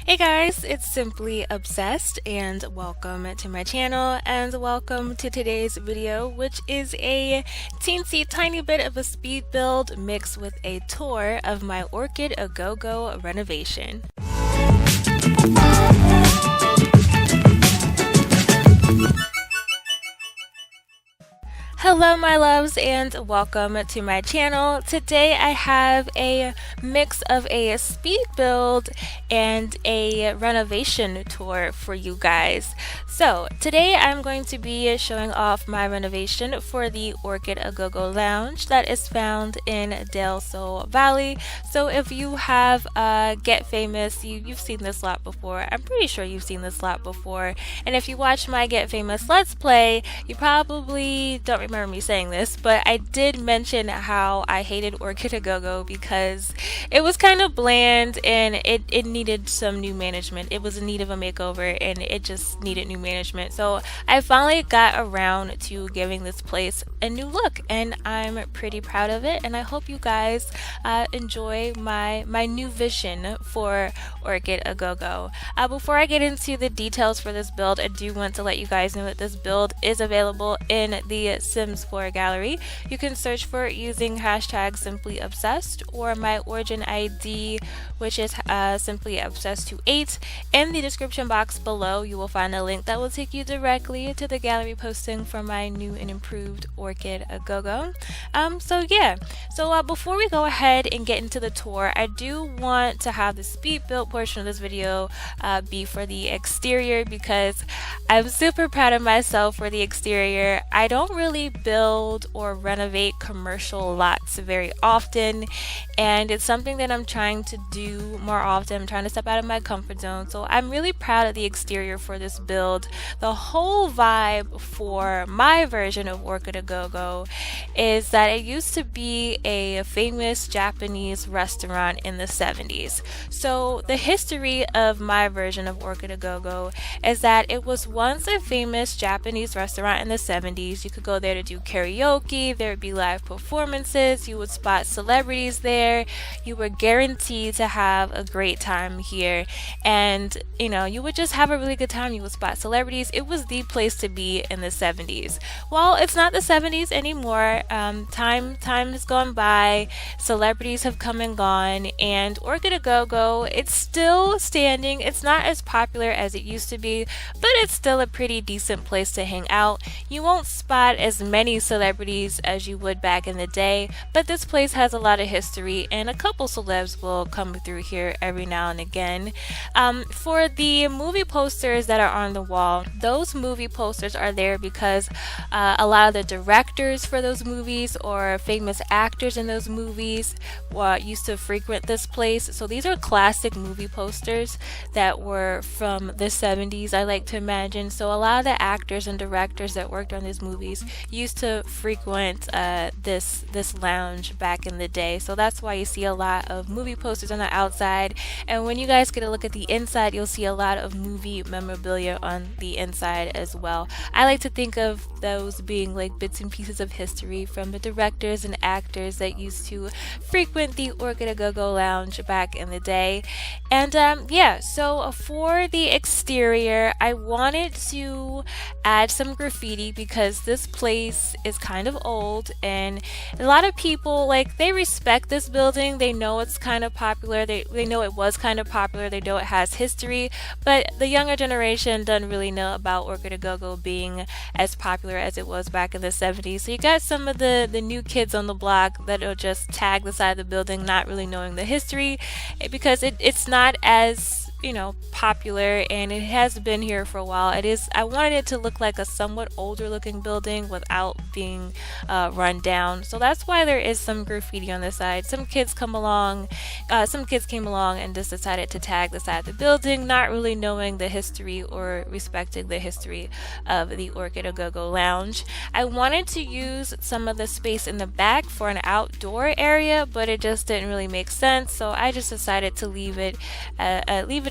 Hey guys, it's Simply Obsessed and welcome to my channel and welcome to today's video, which is a teensy tiny bit of a speed build mixed with a tour of my Orchid A Go Go renovation. Hello my loves and welcome to my channel. Today I have a mix of a speed build and a renovation tour for you guys. So today I'm going to be showing off my renovation for the Orchid A Go Go Lounge that is found in Del Sol Valley. So if you have Get Famous, you've seen this lot before. I'm pretty sure you've seen this lot before. And if you watch my Get Famous Let's Play, you probably don't remember me saying this, but I did mention how I hated Orchid A Go Go because it was kind of bland and it needed some new management. It was in need of a makeover and it just needed new management. So I finally got around to giving this place a new look and I'm pretty proud of it, and I hope you guys enjoy my new vision for Orchid A Go Go. Before I get into the details for this build, I do want to let you guys know that this build is available in the Sims 4 gallery. You can search for it using hashtag SimplyObsessed or my origin ID, which is SimplyObsessed28. In the description box below, you will find a link that will take you directly to the gallery posting for my new and improved Orchid A Go Go. So before we go ahead and get into the tour, I do want to have the speed build portion of this video be for the exterior because I'm super proud of myself for the exterior. I don't really build or renovate commercial lots very often, and it's something that I'm trying to do more often. I'm trying to step out of my comfort zone, so I'm really proud of the exterior for this build. The whole vibe for my version of Orchid A Go Go is that it used to be a famous Japanese restaurant in the 70s. So the history of my version of Orchid A Go Go is that it was once a famous Japanese restaurant in the 70s. You could go there to do karaoke, there would be live performances, you would spot celebrities there, you were guaranteed to have a great time here, and you would just have a really good time. You would spot celebrities. It was the place to be in the 70s. Well, it's not the 70s anymore. Time has gone by, celebrities have come and gone, and Orchid A Go Go, it's still standing. It's not as popular as it used to be, but it's still a pretty decent place to hang out. You won't spot as many celebrities as you would back in the day, but this place has a lot of history and a couple celebs will come through here every now and again. For the movie posters that are on the wall, those movie posters are there because a lot of the directors for those movies or famous actors in those movies used to frequent this place. So these are classic movie posters that were from the 70s, I like to imagine. So a lot of the actors and directors that worked on these movies used to frequent this lounge back in the day. So that's why you see a lot of movie posters on the outside, and when you guys get a look at the inside, you'll see a lot of movie memorabilia on the inside as well. I like to think of those being like bits and pieces of history from the directors and actors that used to frequent the Orchid A Go Go lounge back in the day. And so for the exterior, I wanted to add some graffiti because this place is kind of old and a lot of people, they respect this building. They know it's kind of popular. They know it was kind of popular. They know it has history, but the younger generation doesn't really know about Orchid A Go Go being as popular as it was back in the 70s. So you got some of the new kids on the block that'll just tag the side of the building, not really knowing the history because it's not as popular, and it has been here for a while. I wanted it to look like a somewhat older looking building without being run down. So that's why there is some graffiti on the side. Some kids came along and just decided to tag the side of the building, not really knowing the history or respecting the history of the Orchid A Go Go lounge. I wanted to use some of the space in the back for an outdoor area, but it just didn't really make sense. So I just decided to leave it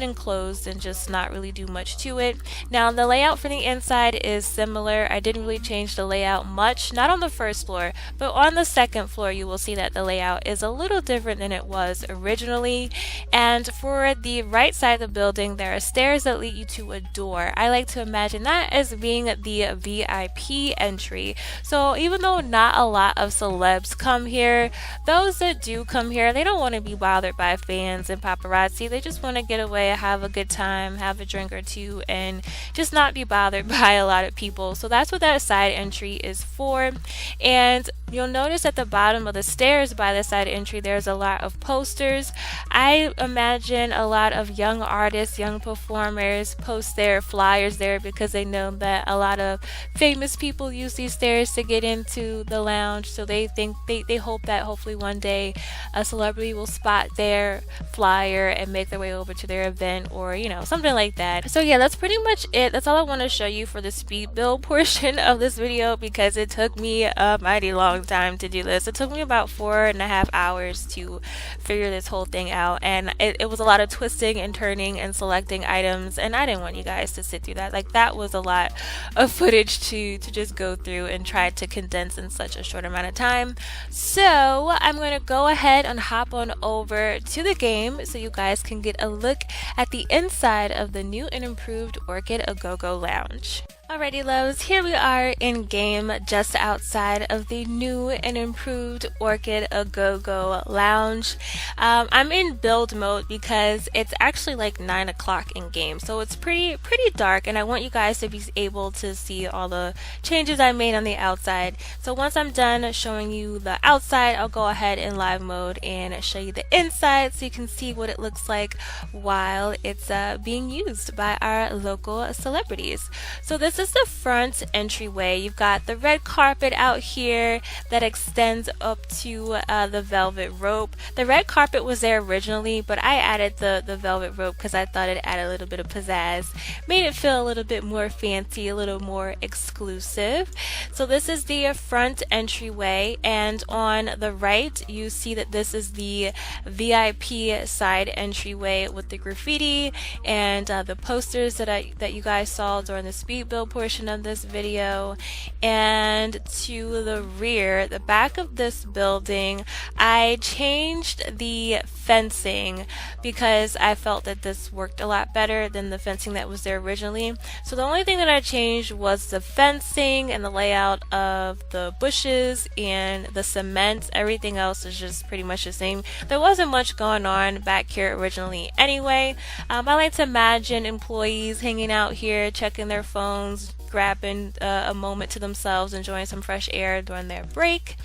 it enclosed and just not really do much to it. Now the layout for the inside is similar. I didn't really change the layout much, not on the first floor, but on the second floor you will see that the layout is a little different than it was originally. And for the right side of the building, there are stairs that lead you to a door. I like to imagine that as being the VIP entry. So even though not a lot of celebs come here, those that do come here, they don't want to be bothered by fans and paparazzi. They just want to get away, have a good time, have a drink or two, and just not be bothered by a lot of people. So that's what that side entry is for. And you'll notice at the bottom of the stairs by the side entry, there's a lot of posters. I imagine a lot of young artists, young performers post their flyers there because they know that a lot of famous people use these stairs to get into the lounge. So they think they hope that hopefully one day a celebrity will spot their flyer and make their way over to their event, or something like that. So yeah, that's pretty much it. That's all I want to show you for the speed build portion of this video, because it took me a mighty long time to do this. It took me about 4.5 hours to figure this whole thing out, and it was a lot of twisting and turning and selecting items, and I didn't want you guys to sit through that. Like, that was a lot of footage to just go through and try to condense in such a short amount of time. So I'm going to go ahead and hop on over to the game so you guys can get a look at the inside of the new and improved Orchid A Go Go lounge. Alrighty loves, here we are in game just outside of the new and improved Orchid A Go Go lounge. I'm in build mode because it's actually like 9 o'clock in game, so it's pretty dark, and I want you guys to be able to see all the changes I made on the outside. So once I'm done showing you the outside, I'll go ahead in live mode and show you the inside so you can see what it looks like while it's being used by our local celebrities. So this is the front entryway. You've got the red carpet out here that extends up to the velvet rope. The red carpet was there originally, but I added the velvet rope because I thought it added a little bit of pizzazz, made it feel a little bit more fancy, a little more exclusive. So this is the front entryway, and on the right you see that this is the VIP side entryway with the graffiti and the posters that you guys saw during the speed build portion of this video. And to the rear, the back of this building, I changed the fencing because I felt that this worked a lot better than the fencing that was there originally. So the only thing that I changed was the fencing and the layout of the bushes and the cement. Everything else is just pretty much the same. There wasn't much going on back here originally anyway. I like to imagine employees hanging out here, checking their phones, grabbing a moment to themselves, enjoying some fresh air during their break.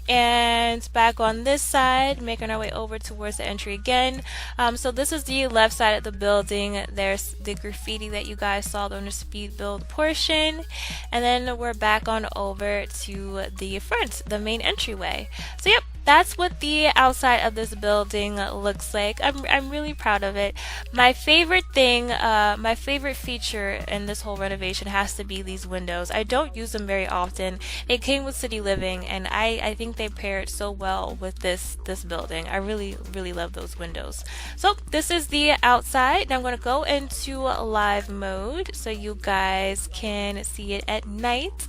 And back on this side, making our way over towards the entry again. So this is the left side of the building. There's the graffiti that you guys saw during the speed build portion. And then we're back on over to the front, the main entryway. So yep, that's what the outside of this building looks like. I'm really proud of it. My favorite thing, my favorite feature in this whole renovation has to be these windows. I don't use them very often. It came with City Living, and I think they paired so well with this building. I really love those windows. So this is the outside. Now I'm going to go into live mode so you guys can see it at night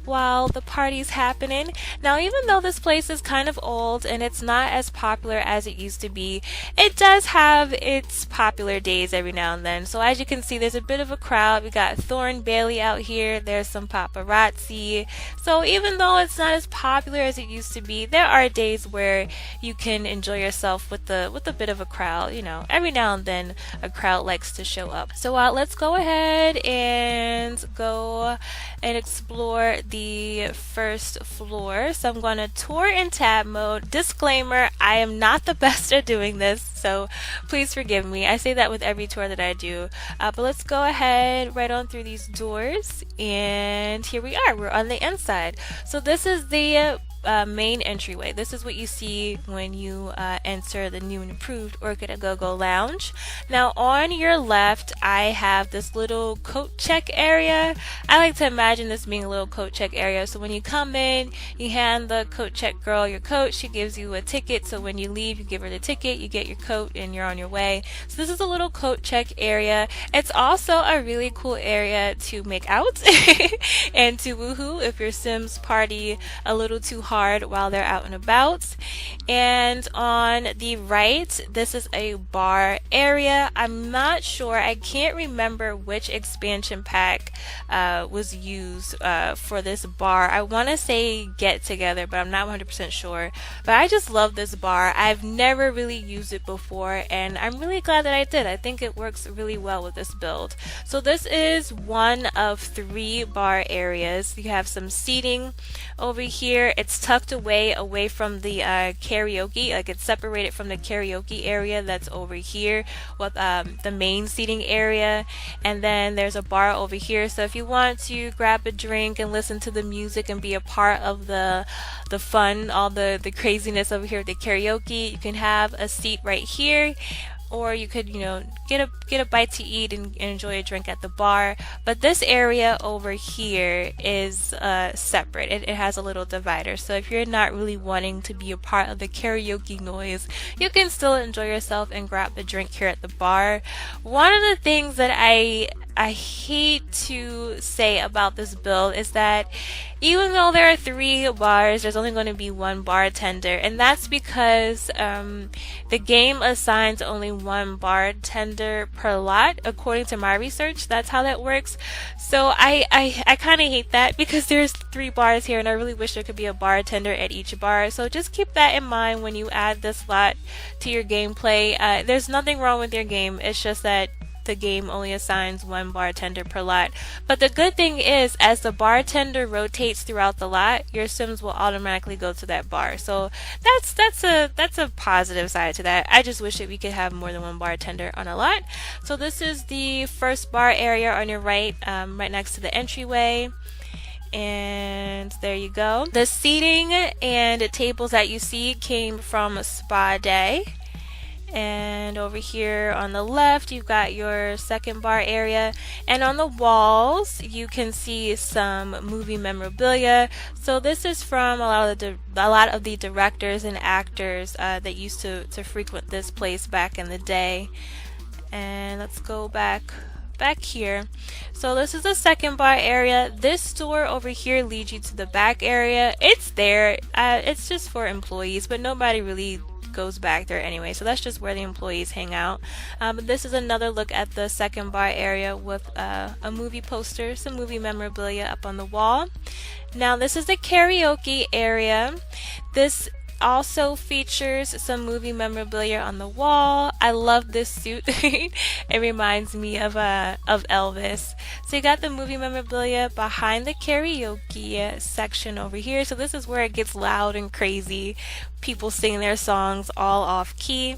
while the party's happening. Now, even though this place is kind of old and it's not as popular as it used to be, it does have its popular days every now and then. So as you can see, there's a bit of a crowd. We got Thorn Bailey out here, there's some paparazzi. So even though it's not as popular as it used to be, there are days where you can enjoy yourself with a bit of a crowd. Every now and then a crowd likes to show up. So let's go ahead and go and explore the first floor. So I'm going to tour in tab mode. Disclaimer, I am not the best at doing this, so please forgive me. I say that with every tour that I do. But let's go ahead right on through these doors, and here we are. We're on the inside. So this is the main entryway. This is what you see when you enter the new and improved Orchid A Go Go lounge. Now on your left, I have this little coat check area. I like to imagine this being a little coat check area. So when you come in, you hand the coat check girl your coat. She gives you a ticket. So when you leave, you give her the ticket, you get your coat, and you're on your way. So this is a little coat check area. It's also a really cool area to make out and to woohoo if your Sims party a little too hard while they're out and about. And on the right, this is a bar area. I'm not sure, I can't remember which expansion pack was used for this bar. I want to say Get Together, but I'm not 100% sure. But I just love this bar. I've never really used it before, and I'm really glad that I did. I think it works really well with this build. So this is one of 3 bar areas. You have some seating over here. It's tucked away from the karaoke, like it's separated from the karaoke area that's over here with the main seating area. And then there's a bar over here, so if you want to grab a drink and listen to the music and be a part of the fun, all the craziness over here at the karaoke, you can have a seat right here. Or you could, get a bite to eat and enjoy a drink at the bar. But this area over here is separate. It has a little divider. So if you're not really wanting to be a part of the karaoke noise, you can still enjoy yourself and grab a drink here at the bar. One of the things that I hate to say about this build is that even though there are 3 bars, there's only going to be 1 bartender, and that's because the game assigns only 1 bartender per lot. According to my research, that's how that works. So I kind of hate that because there's 3 bars here, and I really wish there could be a bartender at each bar. So just keep that in mind when you add this lot to your gameplay. There's nothing wrong with your game. It's just that the game only assigns 1 bartender per lot. But the good thing is, as the bartender rotates throughout the lot, your Sims will automatically go to that bar. So that's a positive side to that. I just wish that we could have more than 1 bartender on a lot. So this is the first bar area on your right, right next to the entryway. And there you go. The seating and tables that you see came from Spa Day. And over here on the left, you've got your second bar area, and on the walls you can see some movie memorabilia. So this is from a lot of the directors and actors that used to frequent this place back in the day. And let's go back here. So this is the second bar area. This door over here leads you to the back area. It's there. It's just for employees, but nobody really goes back there anyway, so that's just where the employees hang out. But this is another look at the second bar area with a movie poster, some movie memorabilia up on the wall. Now this is the karaoke area. This also features some movie memorabilia on the wall. I love this suit. It reminds me of Elvis. So you got the movie memorabilia behind the karaoke section over here. So this is where it gets loud and crazy. People sing their songs all off key.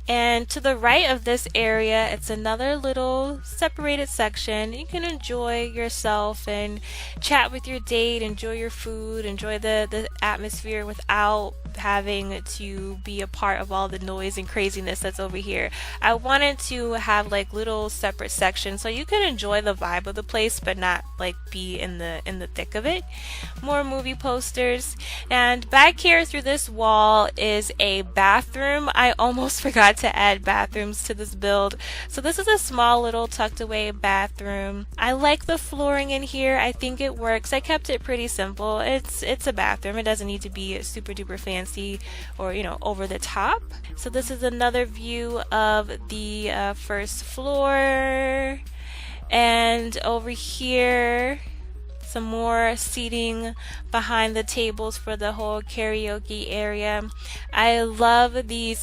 And to the right of this area, it's another little separated section. You can enjoy yourself and chat with your date, enjoy your food, enjoy the atmosphere without having to be a part of all the noise and craziness that's over here. I wanted to have like little separate sections so you can enjoy the vibe of the place but not like be in the thick of it. More movie posters, and back here through this wall is a bathroom. I almost forgot to add bathrooms to this build. So this is a small little tucked away bathroom. I like the flooring in here. I think it works. I kept it pretty simple. It's a bathroom. It doesn't need to be super duper fancy or over the top. So this is another view of the first floor, and over here some more seating behind the tables for the whole karaoke area. I love these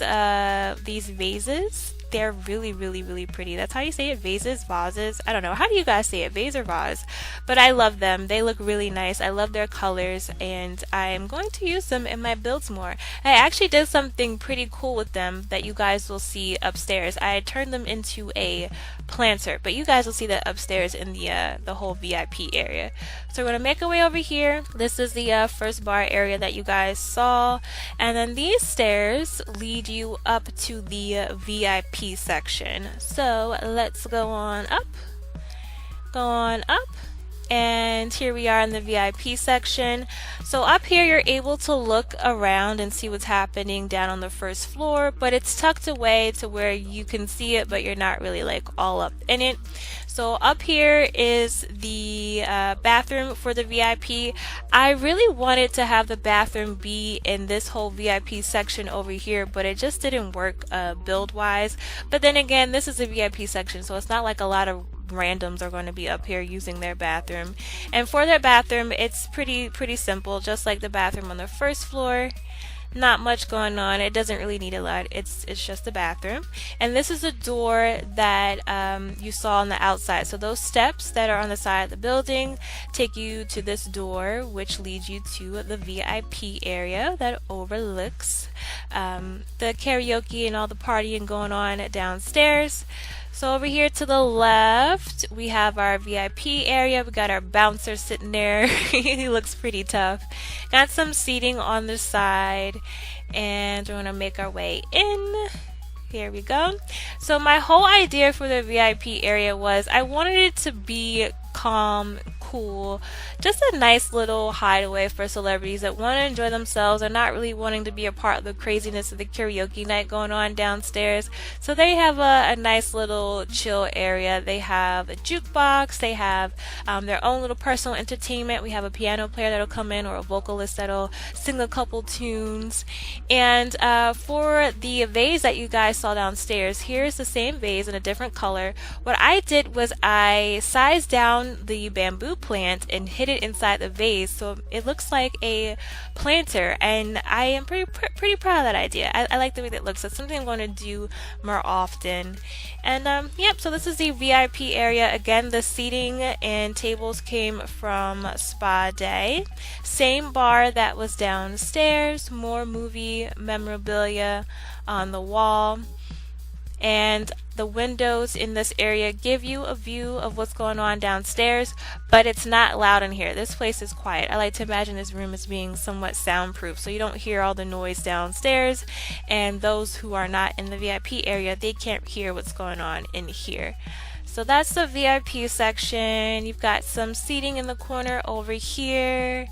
vases. they're really, really, really pretty. That's how you say it, vases, vases. I don't know. How do you guys say it, vase or vase? But I love them. They look really nice. I love their colors, and I am going to use them in my builds more. I actually did something pretty cool with them that you guys will see upstairs. I turned them into a planter, but you guys will see that upstairs in the whole VIP area. So we're going to make our way over here. This is the first bar area that you guys saw, and then these stairs lead you up to the VIP section. So let's go on up, and here we are in the VIP section. So up here you're able to look around and see what's happening down on the first floor, but it's tucked away to where you can see it, but you're not really like all up in it. So up here is the bathroom for the VIP. I really wanted to have the bathroom be in this whole VIP section over here, but it just didn't work build wise. But then again, this is a VIP section, so it's not like a lot of randoms are going to be up here using their bathroom. And for their bathroom, it's pretty simple, just like the bathroom on the first floor. Not much going on. It doesn't really need a lot. It's just a bathroom. And this is a door that you saw on the outside. So those steps that are on the side of the building take you to this door, which leads you to the VIP area that overlooks the karaoke and all the partying going on downstairs. So over here to the left, we have our VIP area. We got our bouncer sitting there. He looks pretty tough. Got some seating on the side, and we're gonna make our way in. Here we go. So my whole idea for the VIP area was I wanted it to be calm, cool, just a nice little hideaway for celebrities that want to enjoy themselves and not really wanting to be a part of the craziness of the karaoke night going on downstairs. So they have a nice little chill area. They have a jukebox, they have their own little personal entertainment. We have a piano player that'll come in, or a vocalist that'll sing a couple tunes. And for the vase that you guys saw downstairs, here's the same vase in a different color. What I did was I sized down the bamboo plant and hid it inside the vase, so it looks like a planter, and I am pretty proud of that idea. I like the way that it looks. It's something I'm going to do more often. And yep, so this is the VIP area. Again, the seating and tables came from Spa Day. Same bar that was downstairs, more movie memorabilia on the wall. And the windows in this area give you a view of what's going on downstairs, but it's not loud in here. This place is quiet. I like to imagine this room as being somewhat soundproof, so you don't hear all the noise downstairs, and those who are not in the VIP area, they can't hear what's going on in here. So that's the VIP section. You've got some seating in the corner over here,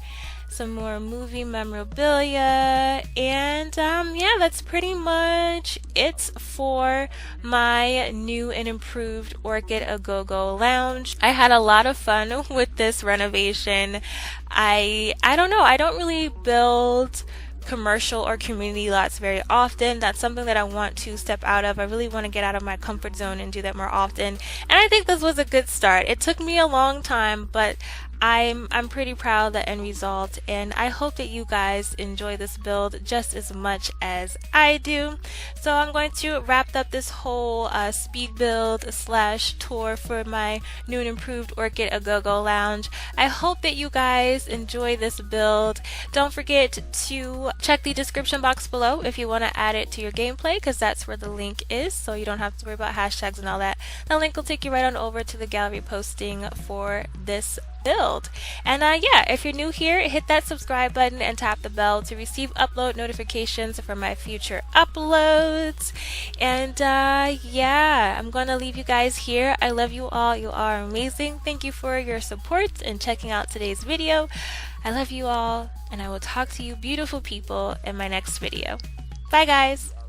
some more movie memorabilia, and yeah, that's pretty much it for my new and improved Orchid A Go Go lounge. I had a lot of fun with this renovation. I don't know, I don't really build commercial or community lots very often. That's something that I want to step out of. I really want to get out of my comfort zone and do that more often, and I think this was a good start. It took me a long time, but I'm pretty proud of the end result, and I hope that you guys enjoy this build just as much as I do. So I'm going to wrap up this whole speed build / tour for my new and improved Orchid A Go Go lounge. I hope that you guys enjoy this build. Don't forget to check the description box below if you want to add it to your gameplay, because that's where the link is, so you don't have to worry about hashtags and all that. The link will take you right on over to the gallery posting for this build. And yeah, if you're new here, hit that subscribe button and tap the bell to receive upload notifications for my future uploads. And yeah, I'm gonna leave you guys here. I love you all. You are amazing. Thank you for your support and checking out today's video. I love you all, and I will talk to you beautiful people in my next video. Bye guys.